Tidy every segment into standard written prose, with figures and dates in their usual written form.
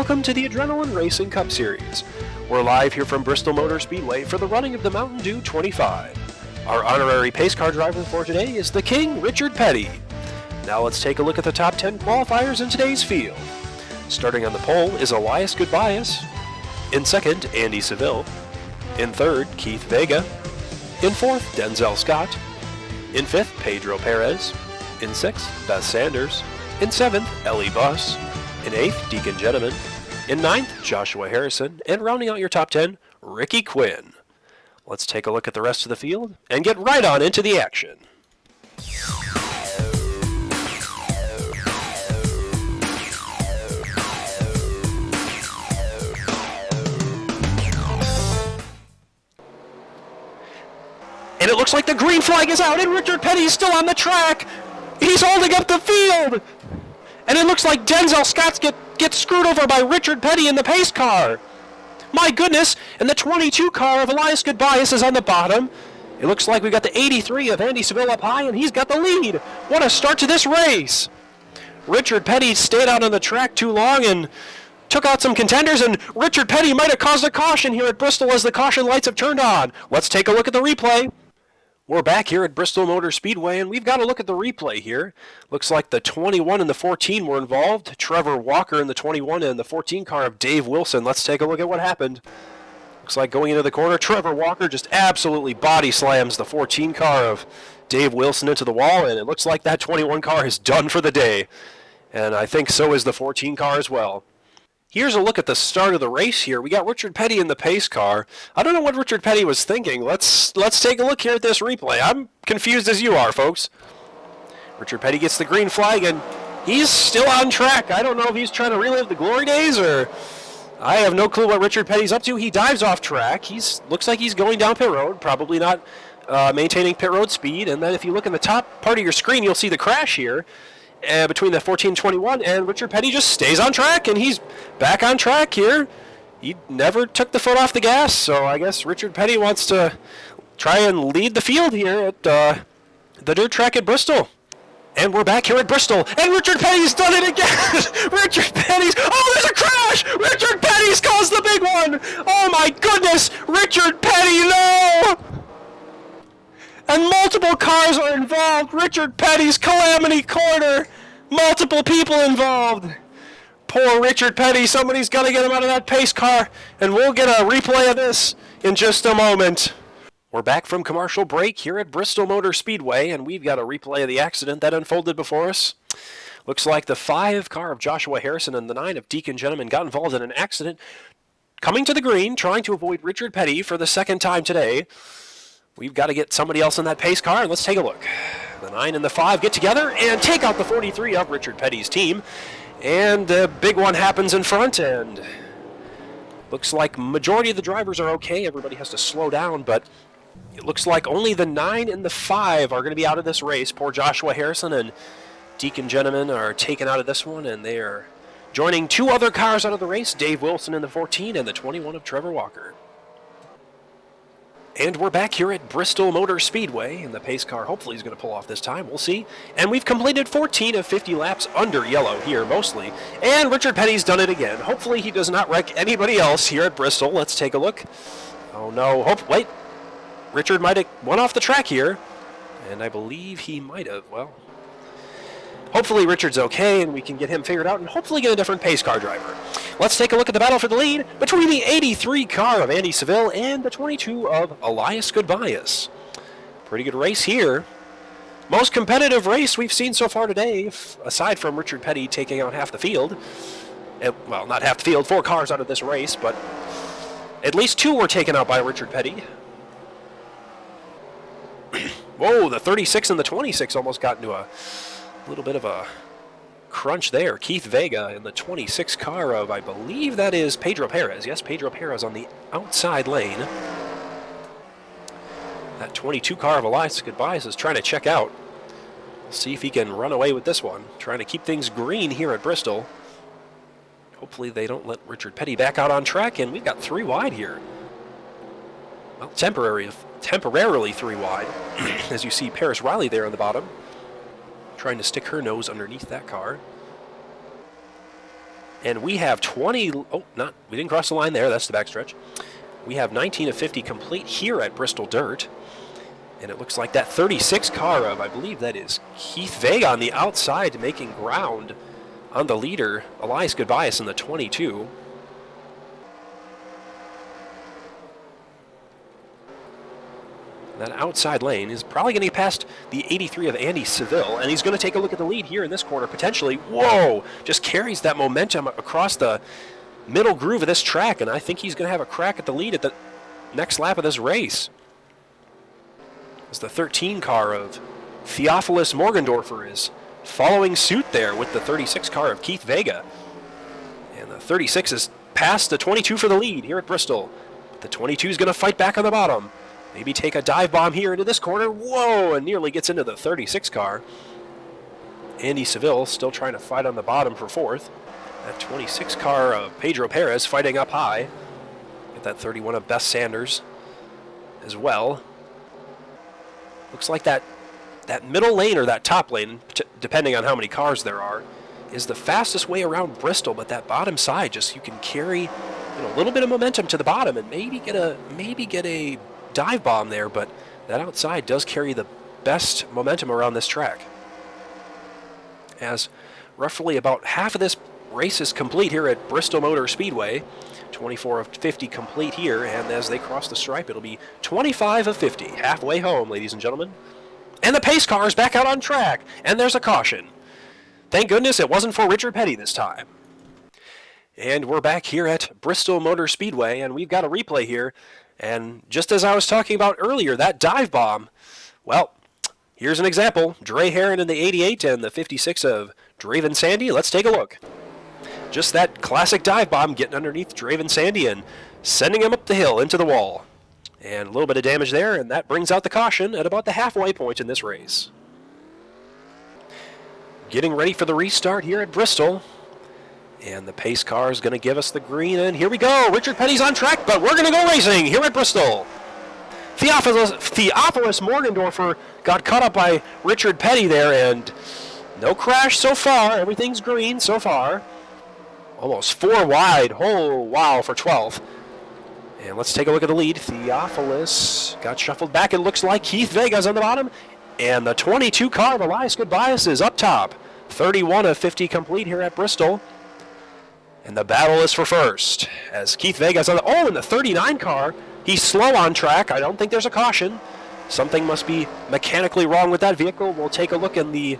welcome to the Adrenaline Racing Cup Series. We're live here from Bristol Motor Speedway for the running of the Mountain Dew 25. Our honorary pace car driver for today is the King, Richard Petty. Now let's take a look at the top 10 qualifiers in today's field. Starting on the pole is Elias Goodbias. In second, Andy Seville. In third, Keith Vega. In fourth, Denzel Scott. In fifth, Pedro Perez. In sixth, Beth Sanders. In seventh, Ellie Buss. In eighth, Deacon Gentleman. In ninth, Joshua Harrison. And rounding out your top 10, Ricky Quinn. Let's take a look at the rest of the field and get right on into the action. And it looks like the green flag is out, and Richard Petty's still on the track. He's holding up the field. And it looks like Denzel Scott gets screwed over by Richard Petty in the pace car. My goodness, and the 22 car of Elias Goodbias is on the bottom. It looks like we got the 83 of Andy Seville up high, and he's got the lead. What a start to this race. Richard Petty stayed out on the track too long and took out some contenders, and Richard Petty might have caused a caution here at Bristol as the caution lights have turned on. Let's take a look at the replay. We're back here at Bristol Motor Speedway, and we've got to look at the replay here. Looks like the 21 and the 14 were involved. Trevor Walker in the 21 and the 14 car of Dave Wilson. Let's take a look at what happened. Looks like going into the corner, Trevor Walker just absolutely body slams the 14 car of Dave Wilson into the wall, and it looks like that 21 car is done for the day. And I think so is the 14 car as well. Here's a look at the start of the race here. We got Richard Petty in the pace car. I don't know what Richard Petty was thinking. Let's take a look here at this replay. I'm confused as you are, folks. Richard Petty gets the green flag, and he's still on track. I don't know if he's trying to relive the glory days, or I have no clue what Richard Petty's up to. He dives off track. Looks like he's going down pit road, probably not maintaining pit road speed. And then if you look in the top part of your screen, you'll see the crash here. Between the 14-21, and Richard Petty just stays on track, and he's back on track here. He never took the foot off the gas, so I guess Richard Petty wants to try and lead the field here at the dirt track at Bristol. And we're back here at Bristol, and Richard Petty's done it again! Richard Petty's... Oh, there's a crash! Richard Petty's caused the big one! Oh my goodness! Richard Petty, no! And multiple cars are involved. Richard Petty's calamity corner. Multiple people involved. Poor Richard Petty. Somebody's got to get him out of that pace car. And we'll get a replay of this in just a moment. We're back from commercial break here at Bristol Motor Speedway, and we've got a replay of the accident that unfolded before us. Looks like the 5 car of Joshua Harrison and the 9 of Deacon Gentleman got involved in an accident. Coming to the green, trying to avoid Richard Petty for the second time today. We've got to get somebody else in that pace car, and let's take a look. The 9 and the 5 get together and take out the 43 of Richard Petty's team. And a big one happens in front, and looks like majority of the drivers are okay. Everybody has to slow down, but it looks like only the 9 and the 5 are going to be out of this race. Poor Joshua Harrison and Deacon Gentleman are taken out of this one, and they are joining 2 other cars out of the race, Dave Wilson in the 14 and the 21 of Trevor Walker. And we're back here at Bristol Motor Speedway, and the pace car hopefully is going to pull off this time. We'll see. And we've completed 14 of 50 laps under yellow here, mostly. And Richard Petty's done it again. Hopefully he does not wreck anybody else here at Bristol. Let's take a look. Oh, no. Wait. Richard might have went off the track here. And I believe he might have. Well, hopefully Richard's okay, and we can get him figured out, and hopefully get a different pace car driver. Let's take a look at the battle for the lead between the 83 car of Andy Seville and the 22 of Elias Goodbias. Pretty good race here. Most competitive race we've seen so far today, aside from Richard Petty taking out half the field. Well, not half the field, 4 cars out of this race, but at least 2 were taken out by Richard Petty. Whoa, the 36 and the 26 almost got into a little bit of a crunch there. Keith Vega in the 26 car of, I believe that is Pedro Perez. Yes, Pedro Perez on the outside lane. That 22 car of Elias Goodbias is trying to check out. We'll see if he can run away with this one. Trying to keep things green here at Bristol. Hopefully they don't let Richard Petty back out on track, and we've got 3 wide here. Well, temporarily 3 wide. As you see Paris Riley there on the bottom, trying to stick her nose underneath that car. And we have 20, we didn't cross the line there, that's the backstretch. We have 19 of 50 complete here at Bristol Dirt. And it looks like that 36 car of, I believe that is Keith Vega on the outside making ground on the leader, Elias Goodbias in the 22. That outside lane is probably going to get past the 83 of Andy Seville, and he's going to take a look at the lead here in this corner, potentially. Whoa! Just carries that momentum across the middle groove of this track, and I think he's going to have a crack at the lead at the next lap of this race. As the 13 car of Theophilus Morgendorfer is following suit there with the 36 car of Keith Vega. And the 36 is past the 22 for the lead here at Bristol. But the 22 is going to fight back on the bottom. Maybe take a dive bomb here into this corner. Whoa, and nearly gets into the 36 car. Andy Seville still trying to fight on the bottom for fourth. That 26 car of Pedro Perez fighting up high. Get that 31 of Beth Sanders as well. Looks like that middle lane or that top lane, depending on how many cars there are, is the fastest way around Bristol, but that bottom side, just you can carry a little bit of momentum to the bottom and maybe get a dive bomb there, but that outside does carry the best momentum around this track. As roughly about half of this race is complete here at Bristol Motor Speedway, 24 of 50 complete here, and as they cross the stripe, it'll be 25 of 50, halfway home, ladies and gentlemen. And the pace car is back out on track, and there's a caution. Thank goodness it wasn't for Richard Petty this time. And we're back here at Bristol Motor Speedway, and we've got a replay here. And just as I was talking about earlier, that dive bomb, well, here's an example. Dre Heron in the 88 and the 56 of Draven Sandy. Let's take a look. Just that classic dive bomb getting underneath Draven Sandy and sending him up the hill into the wall. And a little bit of damage there, and that brings out the caution at about the halfway point in this race. Getting ready for the restart here at Bristol. And the pace car is going to give us the green, and here we go. Richard Petty's on track, but we're going to go racing here at Bristol. Theophilus Morgendorfer got caught up by Richard Petty there, and no crash so far. Everything's green so far. Almost 4 wide. Oh, wow, for 12th. And let's take a look at the lead. Theophilus got shuffled back. It looks like Keith Vega's on the bottom. And the 22 car of Elias Goodbias is up top. 31 of 50 complete here at Bristol. And the battle is for first. As Keith Vega's on the... Oh, and the 39 car. He's slow on track. I don't think there's a caution. Something must be mechanically wrong with that vehicle. We'll take a look in the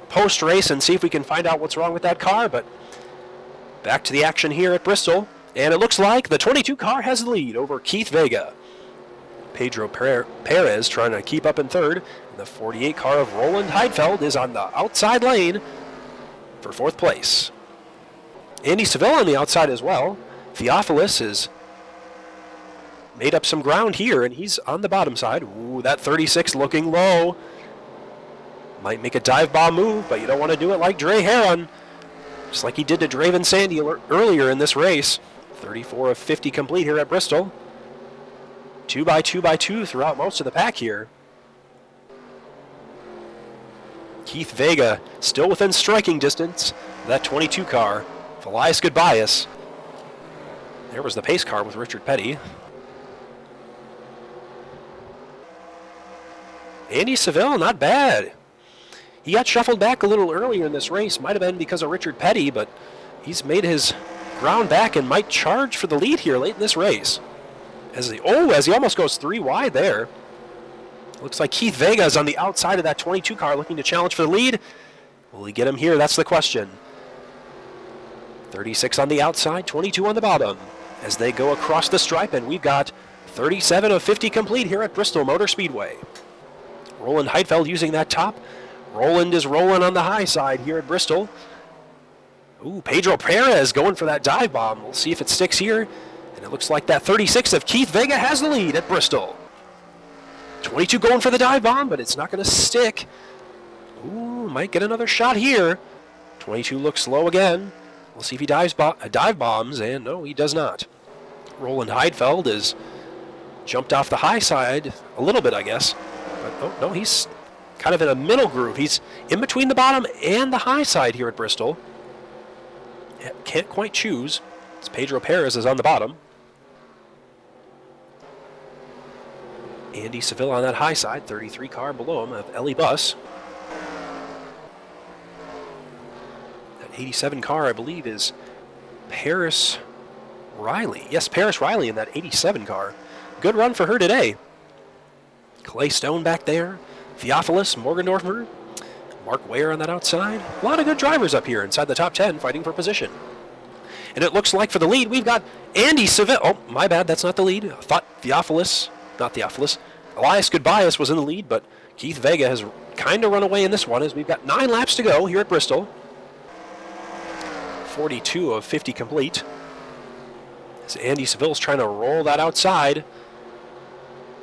post-race and see if we can find out what's wrong with that car. But back to the action here at Bristol. And it looks like the 22 car has the lead over Keith Vega. Pedro Perez trying to keep up in third. And the 48 car of Roland Heidfeld is on the outside lane for fourth place. Andy Seville on the outside as well. Theophilus has made up some ground here, and he's on the bottom side. Ooh, that 36 looking low. Might make a dive bomb move, but you don't want to do it like Dre Heron. Just like he did to Draven Sandy earlier in this race. 34 of 50 complete here at Bristol. 2x2x2 throughout most of the pack here. Keith Vega still within striking distance. That 22 car. Elias Goodbias. There was the pace car with Richard Petty. Andy Seville, not bad. He got shuffled back a little earlier in this race. Might have been because of Richard Petty, but he's made his ground back and might charge for the lead here late in this race. As he almost goes 3 wide there. Looks like Keith Vega is on the outside of that 22 car looking to challenge for the lead. Will he get him here? That's the question. 36 on the outside, 22 on the bottom as they go across the stripe, and we've got 37 of 50 complete here at Bristol Motor Speedway. Roland Heidfeld using that top. Roland is rolling on the high side here at Bristol. Ooh, Pedro Perez going for that dive bomb. We'll see if it sticks here. And it looks like that 36 of Keith Vega has the lead at Bristol. 22 going for the dive bomb, but it's not going to stick. Ooh, might get another shot here. 22 looks slow again. We'll see if he dive bombs, and no, he does not. Roland Heidfeld is jumped off the high side a little bit, I guess. But oh, no, he's kind of in a middle groove. He's in between the bottom and the high side here at Bristol. can't quite choose. As Pedro Perez is on the bottom. Andy Seville on that high side, 33 car below him of Ellie Bus. That 87 car, I believe, is Paris Riley. Yes, Paris Riley in that 87 car. Good run for her today. Clay Stone back there. Theophilus Morgendorfer. Mark Ware on that outside. A lot of good drivers up here inside the top 10 fighting for position. And it looks like for the lead, we've got Andy Seville. Oh, my bad, that's not the lead. I thought not Theophilus. Elias Goodbias was in the lead, but Keith Vega has kind of run away in this one as we've got 9 laps to go here at Bristol. 42 of 50 complete. As Andy Seville's trying to roll that outside.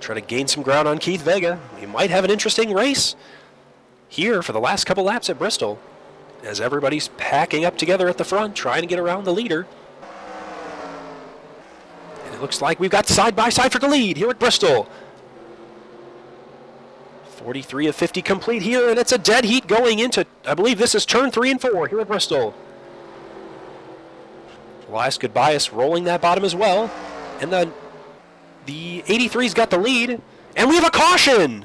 Trying to gain some ground on Keith Vega. We might have an interesting race here for the last couple laps at Bristol, as everybody's packing up together at the front, trying to get around the leader. And it looks like we've got side-by-side for the lead here at Bristol. 43 of 50 complete here, and it's a dead heat going into, I believe this is turn 3 and 4 here at Bristol. Elias Goodbias rolling that bottom as well. And then the 83's got the lead, and we have a caution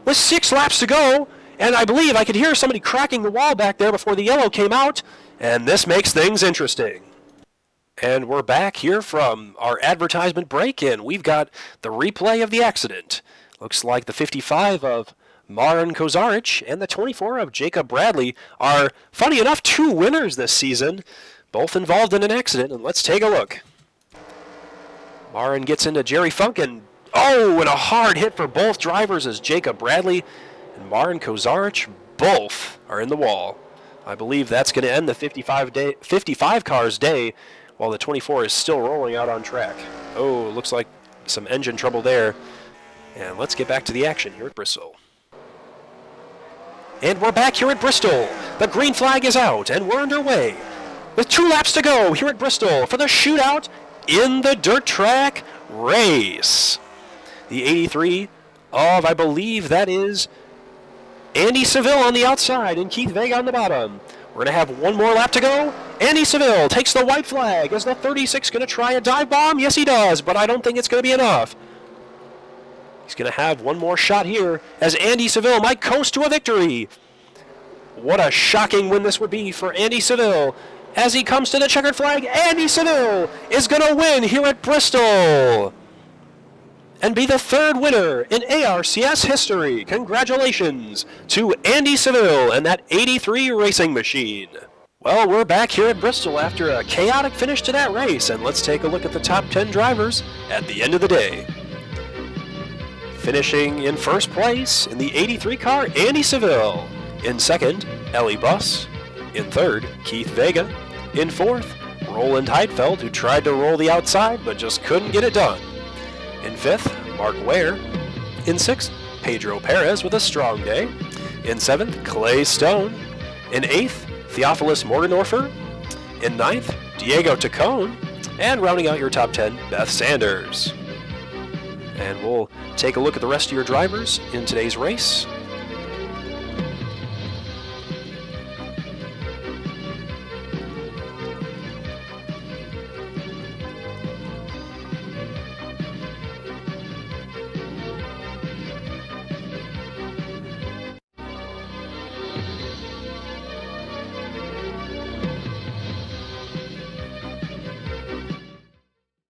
with 6 laps to go. And I believe I could hear somebody cracking the wall back there before the yellow came out. And this makes things interesting. And we're back here from our advertisement break, and we've got the replay of the accident. Looks like the 55 of Marin Kozaric and the 24 of Jacob Bradley are, funny enough, 2 winners this season, both involved in an accident. And let's take a look. Marin gets into Jerry Funk, and and a hard hit for both drivers as Jacob Bradley and Marin Kozaric both are in the wall. I believe that's going to end the 55 cars day while the 24 is still rolling out on track. Oh, looks like some engine trouble there. And let's get back to the action here at Bristol. And we're back here at Bristol. The green flag is out, and we're underway with 2 laps to go here at Bristol for the shootout in the dirt track race. The 83 of, I believe that is Andy Seville on the outside and Keith Vega on the bottom. We're going to have 1 more lap to go. Andy Seville takes the white flag. Is the 36 going to try a dive bomb? Yes, he does, but I don't think it's going to be enough. He's going to have 1 more shot here as Andy Seville might coast to a victory. What a shocking win this would be for Andy Seville. As he comes to the checkered flag, Andy Seville is going to win here at Bristol and be the 3rd winner in ARCS history. Congratulations to Andy Seville and that 83 racing machine. Well, we're back here at Bristol after a chaotic finish to that race, and let's take a look at the top 10 drivers at the end of the day. Finishing in first place in the 83 car, Andy Seville. In second, Ellie Bus. In third, Keith Vega. In fourth, Roland Heidfeld, who tried to roll the outside but just couldn't get it done. In fifth, Mark Ware. In sixth, Pedro Perez with a strong day. In seventh, Clay Stone. In eighth, Theophilus Morgendorfer. In ninth, Diego Tacone. And rounding out your top 10, Beth Sanders. And we'll take a look at the rest of your drivers in today's race.